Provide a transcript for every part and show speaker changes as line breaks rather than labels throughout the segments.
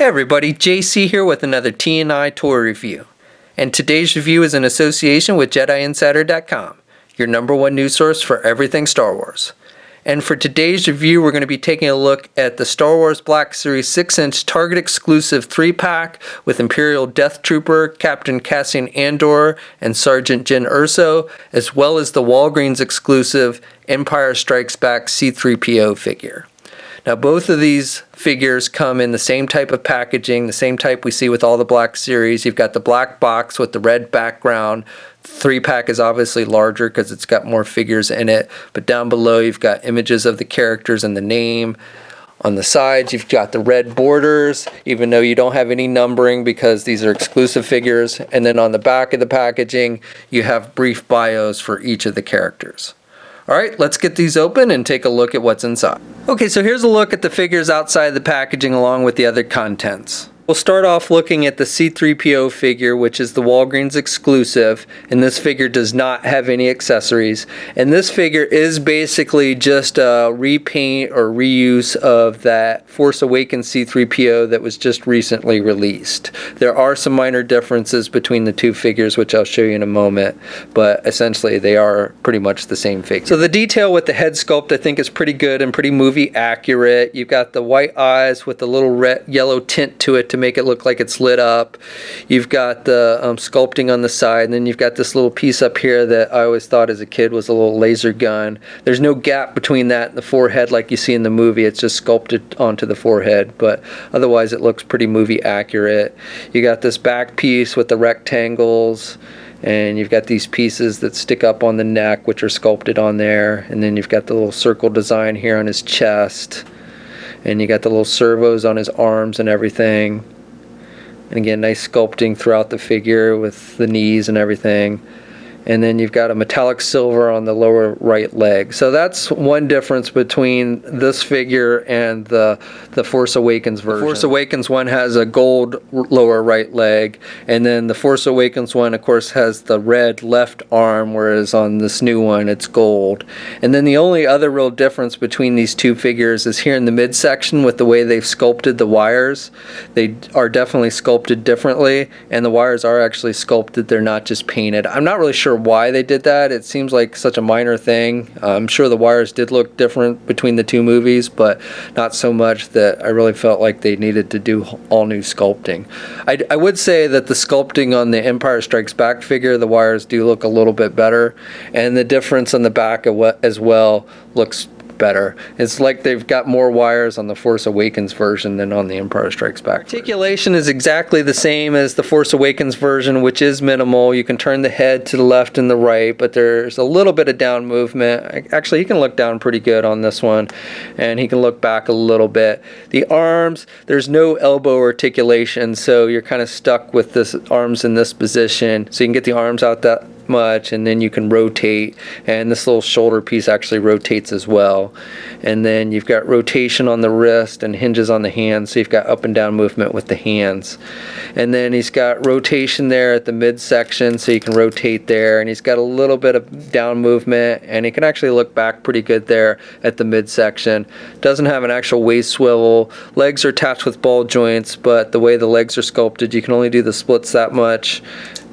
Hey everybody, JC here with another T&I toy review. And today's review is in association with JediInsider.com, your #1 news source for everything Star Wars. And for today's review, we're going to be taking a look at the Star Wars Black Series 6-inch Target exclusive 3-pack with Imperial Death Trooper, Captain Cassian Andor, and Sergeant Jyn Erso, as well as the Walgreens exclusive Empire Strikes Back C-3PO figure. Now both of these figures come in the same type of packaging, the same type we see with all the Black Series. You've got the black box with the red background. 3-pack is obviously larger because it's got more figures in it, but down below you've got images of the characters and the name. On the sides you've got the red borders, even though you don't have any numbering because these are exclusive figures. And then on the back of the packaging you have brief bios for each of the characters. Alright, let's get these open and take a look at what's inside. Okay, so here's a look at the figures outside the packaging along with the other contents. We'll start off looking at the C-3PO figure, which is the Walgreens exclusive, and this figure does not have any accessories. And this figure is basically just a repaint or reuse of that Force Awakens C-3PO that was just recently released. There are some minor differences between the two figures, which I'll show you in a moment, but essentially they are pretty much the same figure. So the detail with the head sculpt I think is pretty good and pretty movie accurate. You've got the white eyes with the little red yellow tint to it to make it look like it's lit up. You've got the sculpting on the side, and then you've got this little piece up here that I always thought as a kid was a little laser gun. There's no gap between that and the forehead like you see in the movie. It's just sculpted onto the forehead, but otherwise it looks pretty movie accurate. You got this back piece with the rectangles, and you've got these pieces that stick up on the neck which are sculpted on there, and then you've got the little circle design here on his chest. And you got the little servos on his arms and everything. And again, nice sculpting throughout the figure with the knees and everything. And then you've got a metallic silver on the lower right leg. So that's one difference between this figure and the Force Awakens version. The Force Awakens one has a gold lower right leg, and then the Force Awakens one of course has the red left arm, whereas on this new one it's gold. And then the only other real difference between these two figures is here in the midsection with the way they've sculpted the wires. They are definitely sculpted differently, and the wires are actually sculpted, they're not just painted. I'm not really sure why they did that. It seems like such a minor thing. I'm sure the wires did look different between the two movies, but not so much that I really felt like they needed to do all new sculpting. I would say that the sculpting on the Empire Strikes Back figure, the wires do look a little bit better, and the difference on the back as well looks better. It's like they've got more wires on the Force Awakens version than on the Empire Strikes Back. Articulation is exactly the same as the Force Awakens version, which is minimal. You can turn the head to the left and the right, but there's a little bit of down movement. Actually, he can look down pretty good on this one, and he can look back a little bit. The arms, there's no elbow articulation, so you're kind of stuck with this arms in this position. So you can get the arms out that much, and then you can rotate, and this little shoulder piece actually rotates as well. And then you've got rotation on the wrist and hinges on the hands, so you've got up and down movement with the hands. And then he's got rotation there at the midsection, so you can rotate there, and he's got a little bit of down movement, and he can actually look back pretty good there at the midsection. Doesn't have an actual waist swivel. Legs are attached with ball joints, but the way the legs are sculpted, you can only do the splits that much,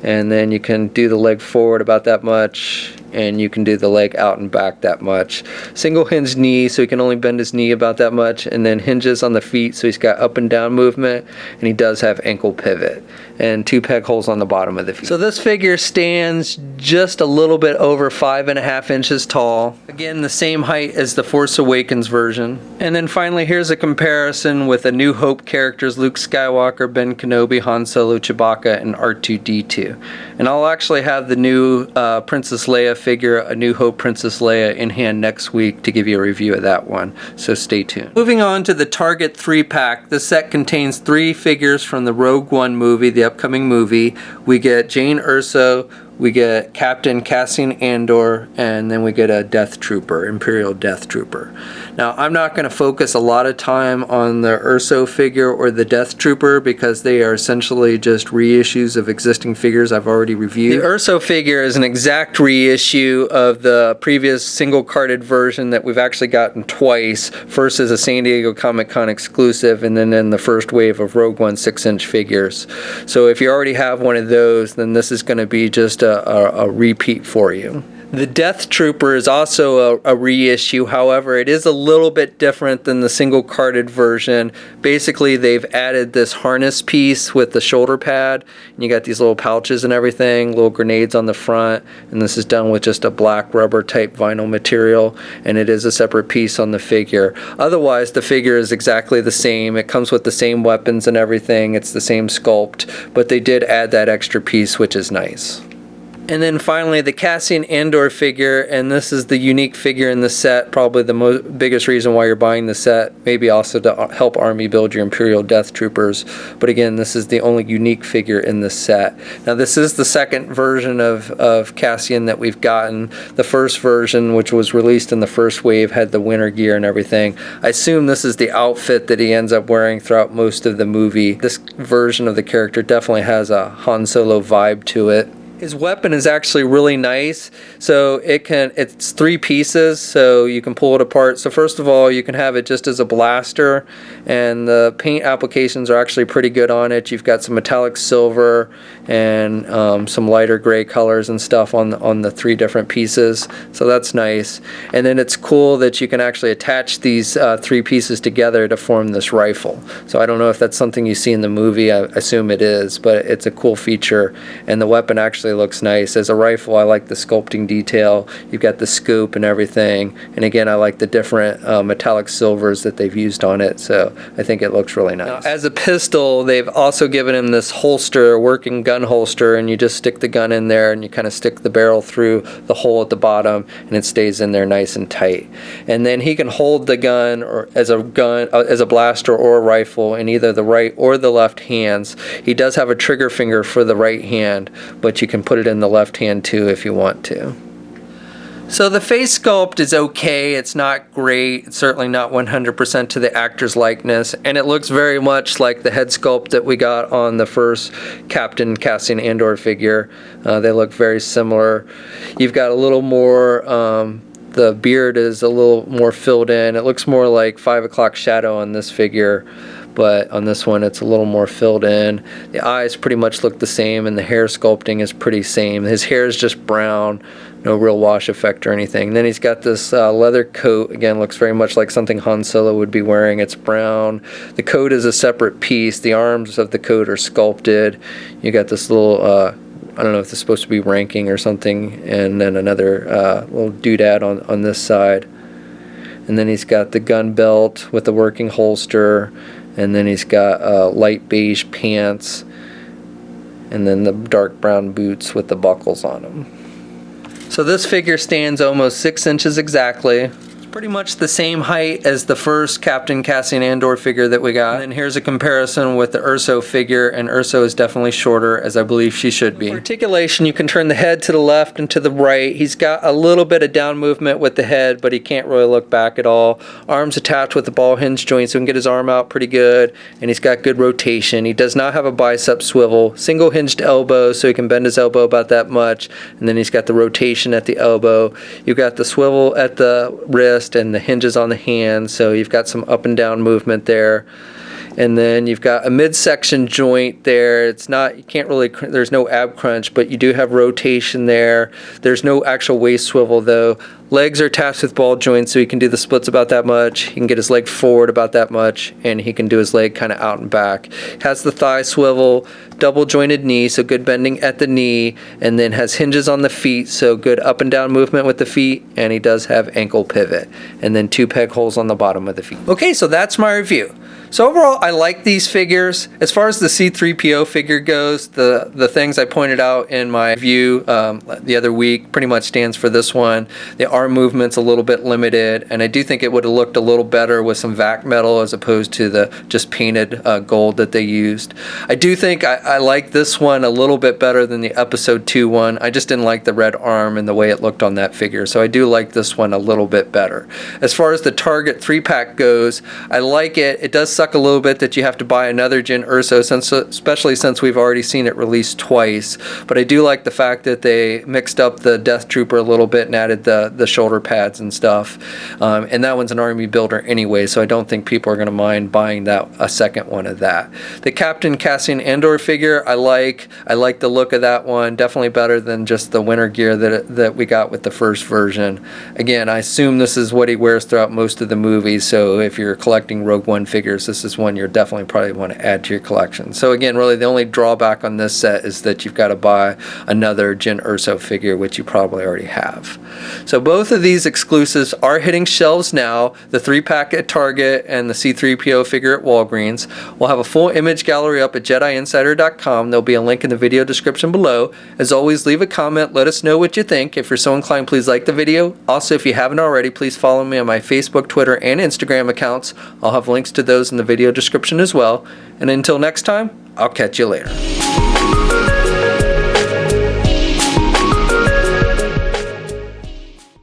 and then you can do the leg forward about that much, and you can do the leg out and back that much. Single hinge knee, so he can only bend his knee about that much, and then hinges on the feet, so he's got up and down movement, and he does have ankle pivot, and 2 peg holes on the bottom of the feet. So this figure stands just a little bit over 5.5 inches tall. Again, the same height as the Force Awakens version. And then finally, here's a comparison with A New Hope characters Luke Skywalker, Ben Kenobi, Han Solo, Chewbacca, and R2-D2. And I'll actually have the new Princess Leia figure, A New Hope Princess Leia, in hand next week to give you a review of that one, so stay tuned. Moving on to the Target 3-pack, this set contains 3 figures from the Rogue One movie, the upcoming movie. We get Jyn Erso we get Captain Cassian Andor, and then we get a Death Trooper, Imperial Death Trooper. Now, I'm not going to focus a lot of time on the Urso figure or the Death Trooper because they are essentially just reissues of existing figures I've already reviewed. The Urso figure is an exact reissue of the previous single-carded version that we've actually gotten twice. First as a San Diego Comic-Con exclusive, and then in the first wave of Rogue One 6-inch figures. So if you already have one of those, then this is going to be just a repeat for you. The Death Trooper is also a reissue, however, it is a little bit different than the single-carded version. Basically, they've added this harness piece with the shoulder pad, and you got these little pouches and everything, little grenades on the front, and this is done with just a black rubber type vinyl material, and it is a separate piece on the figure. Otherwise, the figure is exactly the same. It comes with the same weapons and everything. It's the same sculpt, but they did add that extra piece, which is nice. And then finally, the Cassian Andor figure, and this is the unique figure in the set, probably the biggest reason why you're buying the set, maybe also to help Army build your Imperial Death Troopers. But again, this is the only unique figure in the set. Now, this is the second version of Cassian that we've gotten. The first version, which was released in the first wave, had the winter gear and everything. I assume this is the outfit that he ends up wearing throughout most of the movie. This version of the character definitely has a Han Solo vibe to it. His weapon is actually really nice. So it's 3 pieces, so you can pull it apart. So first of all, you can have it just as a blaster, and the paint applications are actually pretty good on it. You've got some metallic silver and some lighter gray colors and stuff on the 3 different pieces. So that's nice. And then it's cool that you can actually attach these 3 pieces together to form this rifle. So I don't know if that's something you see in the movie. I assume it is, but it's a cool feature. And the weapon actually looks nice. As a rifle, I like the sculpting detail. You've got the scoop and everything. And again, I like the different metallic silvers that they've used on it. So I think it looks really nice. Now, as a pistol, they've also given him this holster, working gun holster, and you just stick the gun in there and you kind of stick the barrel through the hole at the bottom and it stays in there nice and tight. And then he can hold the gun or as a blaster or a rifle in either the right or the left hands. He does have a trigger finger for the right hand, but you can put it in the left hand too if you want to. So the face sculpt is okay. It's not great. It's certainly not 100% to the actor's likeness, and it looks very much like the head sculpt that we got on the first Captain Cassian Andor figure. They look very similar. You've got a little more the beard is a little more filled in. It looks more like 5 o'clock shadow on this figure, but on this one it's a little more filled in. The eyes pretty much look the same, and the hair sculpting is pretty same. His hair is just brown, no real wash effect or anything. And then he's got this leather coat. Again, looks very much like something Han Solo would be wearing. It's brown. The coat is a separate piece. The arms of the coat are sculpted. You got this little I don't know if this is supposed to be ranking or something, and then another little doodad on this side. And then he's got the gun belt with the working holster, and then he's got light beige pants, and then the dark brown boots with the buckles on them. So this figure stands almost 6 inches exactly. Pretty much the same height as the first Captain Cassian Andor figure that we got. And here's a comparison with the Urso figure, and Urso is definitely shorter, as I believe she should be. For articulation, you can turn the head to the left and to the right. He's got a little bit of down movement with the head, but he can't really look back at all. Arms attached with the ball hinge joint, so he can get his arm out pretty good, and he's got good rotation. He does not have a bicep swivel. Single hinged elbow, so he can bend his elbow about that much, and then he's got the rotation at the elbow. You've got the swivel at the wrist and the hinges on the hand, so you've got some up and down movement there. And then you've got a midsection joint there. It's not, you can't really, there's no ab crunch, but you do have rotation there. There's no actual waist swivel though. Legs are attached with ball joints, so he can do the splits about that much. He can get his leg forward about that much, and he can do his leg kind of out and back. Has the thigh swivel, double jointed knee, so good bending at the knee, and then has hinges on the feet, so good up and down movement with the feet, and he does have ankle pivot, and then 2 peg holes on the bottom of the feet. Okay, so that's my review. So overall, I like these figures. As far as the C3PO figure goes, the things I pointed out in my review the other week pretty much stands for this one. The arm movement's a little bit limited, and I do think it would have looked a little better with some vac metal as opposed to the just painted gold that they used. I do think I like this one a little bit better than the Episode 2 one. I just didn't like the red arm and the way it looked on that figure, so I do like this one a little bit better. As far as the Target 3-pack goes, I like it. It does suck a little bit that you have to buy another Jyn Erso, especially since we've already seen it released twice, but I do like the fact that they mixed up the Death Trooper a little bit and added the shoulder pads and stuff, and that one's an army builder anyway, so I don't think people are going to mind buying a second one of that. The Captain Cassian Andor figure, I like the look of that one, definitely better than just the winter gear that we got with the first version. Again, I assume this is what he wears throughout most of the movies, so if you're collecting Rogue One figures, this is one you're definitely probably want to add to your collection. So again, really the only drawback on this set is that you've got to buy another Jyn Erso figure, which you probably already have. So both of these exclusives are hitting shelves now, the 3-pack at Target and the C-3PO figure at Walgreens. We'll have a full image gallery up at JediInsider.com. There'll be a link in the video description below. As always, leave a comment, let us know what you think. If you're so inclined, please like the video. Also, if you haven't already, please follow me on my Facebook, Twitter, and Instagram accounts. I'll have links to those in the video description as well. And until next time, I'll catch you later.